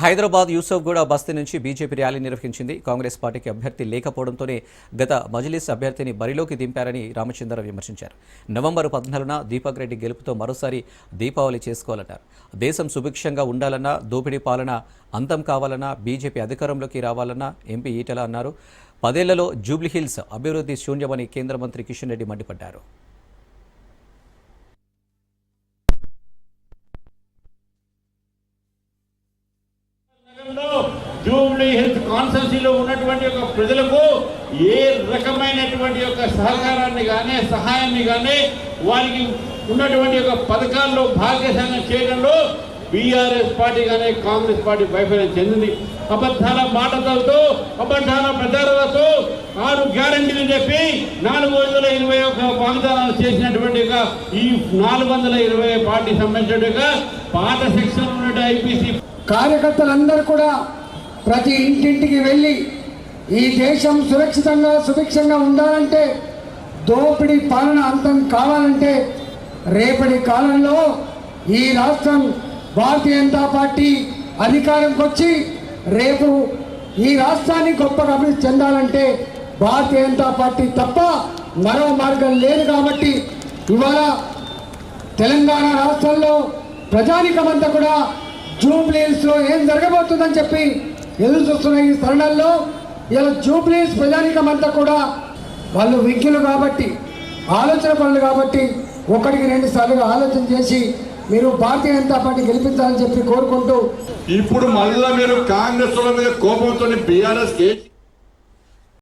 హైదరాబాద్ యూసఫ్గూడ బస్తీ నుంచి BJP rally నిర్వహించింది. కాంగ్రెస్ పార్టీకి అభ్యర్థి లేకపోవడంతోనే గత మజ్లిస్ అభ్యర్థిని బరిలోకి దింపారని రామచంద్ర విమర్శించారు. నవంబర్ 14న దీపక్ రెడ్డి గెలుపుతో మరోసారి దీపావళి చేసుకోవాలన్నారు. దేశం సుభిక్షంగా ఉండాలన్నా, దోపిడీ పాలన అంతం కావాలన్నా, బీజేపీ అధికారంలోకి రావాలన్నా ఎంపీ ఈటెల అన్నారు. 10 ఏళ్లలో జూబ్లీహిల్స్ అభివృద్ధి శూన్యమని కేంద్ర మంత్రి కిషన్ రెడ్డి మండిపడ్డారు. జూబ్లీ హిల్స్ కాన్స్టిట్యూన్సీలో ఉన్నటువంటి ఒక ప్రజలకు ఏ రకమైనటువంటి ఒక సహకారాన్ని కానీ సహాయాన్ని కానీ వారికి ఉన్నటువంటి ఒక పథకాల్లో భాగ్యశాంగం చేయడంలో బీఆర్ఎస్ పార్టీ కానీ కాంగ్రెస్ పార్టీ వైఫల్యం చెందింది. అబద్ధాల మాటలతో అబద్ధాల ప్రచారాలతో 6 గ్యారంటీలు చెప్పి 421 వాగ్దానాలు చేసినటువంటి ఈ 420 పార్టీ సంబంధించిన పాత సెక్షన్ ఉన్నటువంటి ఐపీసీ కార్యకర్తలందరూ కూడా ప్రతి ఇంటింటికి వెళ్ళి ఈ దేశం సురక్షితంగా సుభిక్షంగా ఉండాలంటే, దోపిడీ పాలన అంతం కావాలంటే రేపటి కాలంలో ఈ రాష్ట్రం భారతీయ జనతా పార్టీ అధికారంకి వచ్చి రేపు ఈ రాష్ట్రాన్ని గొప్పగా అభివృద్ధి చెందాలంటే భారతీయ జనతా పార్టీ తప్ప మరో మార్గం లేదు. కాబట్టి ఇవాళ తెలంగాణ రాష్ట్రంలో ప్రజానికమంతా కూడా జూబ్లీహిల్స్లో ఏం జరగబోతుందని చెప్పి ఎదురు చూస్తున్న ఈ తరుణంలో ఇలా జూబ్లీహిల్స్ ప్రజానికమంతా కూడా వాళ్ళు విజ్ఞులు కాబట్టి, ఆలోచన పనులు కాబట్టి 1-2 సార్లుగా ఆలోచన చేసి మీరు భారతీయ జనతా పార్టీ గెలిపించాలని చెప్పి కోరుకుంటూ, ఇప్పుడు మళ్ళా మీరు కాంగ్రెస్ మీద కోపంతో బీఆర్ఎస్